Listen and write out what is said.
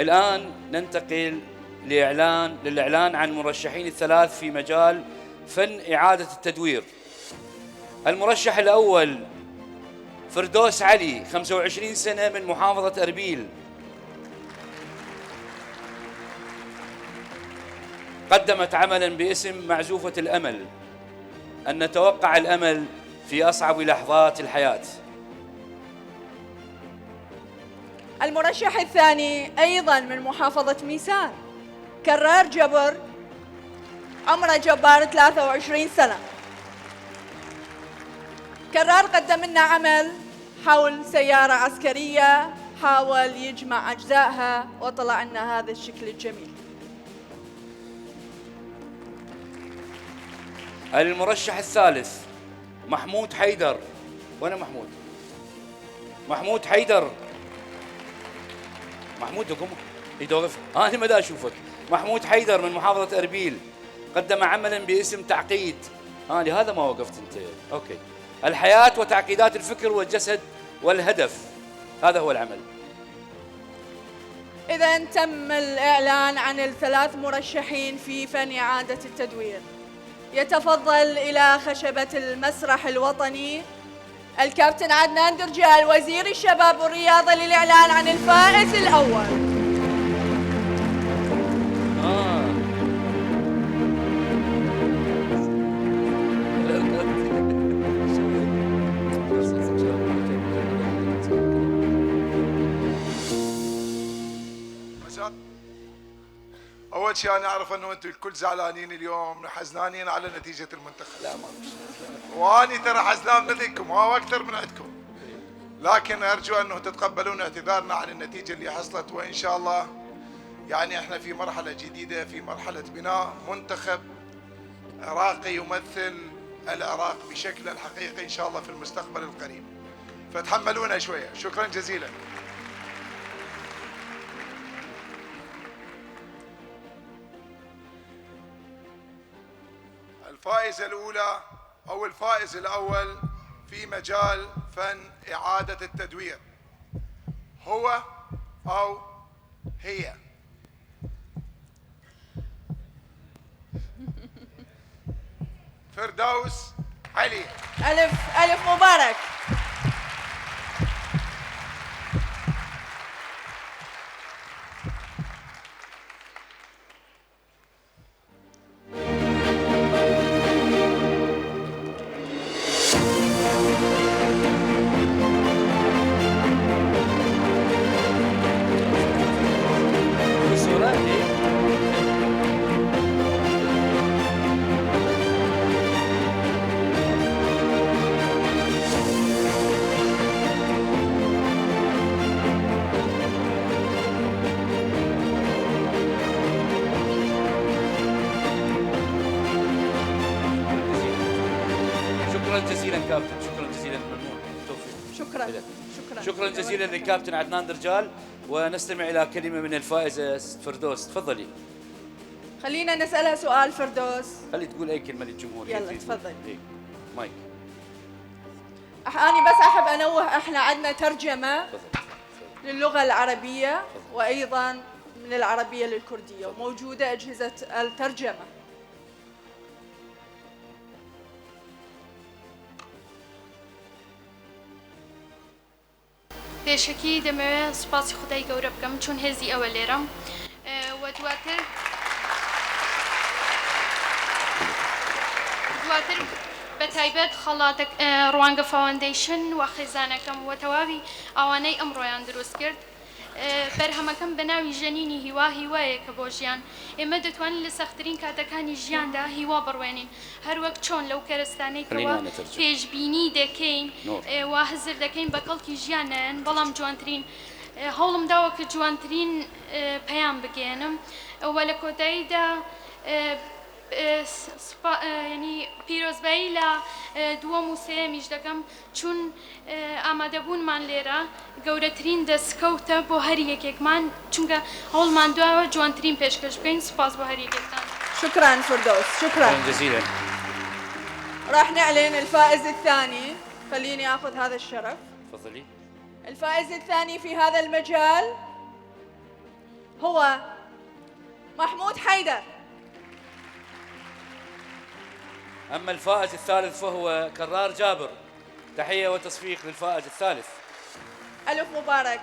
الآن ننتقل للإعلان عن مرشحين الثلاث في مجال فن إعادة التدوير. المرشح الأول فردوس علي، 25 سنة، من محافظة أربيل. قدمت عملاً باسم معزوفة الأمل، أن نتوقع الأمل في أصعب لحظات الحياة. المرشح الثاني أيضاً من محافظة ميسان، كرار جبر، عمره جبار 23 سنة. كرار قدم لنا عمل حول سيارة عسكرية، حاول يجمع أجزائها وطلع لنا هذا الشكل الجميل. المرشح الثالث محمود حيدر. وين محمود؟ محمود حيدر. محمود قم يدوقف، أنا ما دا أشوفك. محمود حيدر من محافظة أربيل، قدم عملاً باسم تعقيد. لهذا ما وقفت أنت. أوكي. الحياة وتعقيدات الفكر والجسد والهدف، هذا هو العمل. إذا تم الإعلان عن الثلاث مرشحين في فن إعادة التدوير. يتفضل إلى خشبة المسرح الوطني الكابتن عدنان درجال وزير الشباب والرياضة للإعلان عن الفائز الأول. أول شيء أنا أعرف أنه أنتم الكل زعلانين اليوم، حزنانين على نتيجة المنتخب. لا ما وأني ترى حزنان مثلكم أو أكثر من عندكم، لكن أرجو أنه تتقبلون اعتذارنا عن النتيجة اللي حصلت، وإن شاء الله يعني إحنا في مرحلة جديدة، في مرحلة بناء منتخب عراقي يمثل العراق بشكله الحقيقي إن شاء الله في المستقبل القريب، فتحملونا شوية. شكرا جزيلا. الفائزة الأولى أو الفائز الأول في مجال فن إعادة التدوير هو أو هي فردوس علي. ألف مبارك. شكرا جزيلا للكابتن عدنان درجال. ونستمع إلى كلمة من الفائزة فردوس. تفضلي. خلينا نسألها سؤال فردوس. خلي تقول أي كلمة للجمهور. يلا تفضل. مايك. أنا بس أحب أنوه، إحنا عندنا ترجمة للغة العربية وأيضا من العربية للكردية، وموجودة أجهزة الترجمة. پێشەکی دەمەوێت سوپاسی خودای گەورە بکەم چون هێزی ئەوە لێرەم و دواتر بە تایبەت خەڵاتە ڕوانگە فاوندیشن و خێزانەکەم و تەواوی ئەوانەی ئەمڕۆیان دروست کرد. بەرهەمەکەم بە ناوی ژەنینی هیوا هیوایەکە بۆ ژیان. ئێمە دەتوانین لە سەختترین کاتەکانی ژیاندا هیوا بڕوێنین، هەروەک چۆن لەو کەرستانەیەکەوە پێشبینی دەکەین و هەزر دەکەین بە کەڵکی ژیانەن، بەڵام جوانترین هەوڵم داوە کە جوانترین پەیام بگێنم و لە کۆتاییدا ینی پیرۆزبایی لە دووەم و سێمیش دەکەم چون ئامادەبوونمان لێرە گەورەترین دەستکەوتە بۆ هەر یەکێکمان، چونکە هەوڵمان دواوە جوانترین پێشکەش بکەین. سوپاس بۆ هەر یەکێکتان. شكرا فردوس. شكرا جزيلا. راح نعلن الفائز الثاني. خليني اخذ هذا الشرف. تفضلي. الفائز الثاني في هذا المجال هو محمود حيدر. أما الفائز الثالث فهو كرار جابر. تحية وتصفيق للفائز الثالث. ألف مبارك.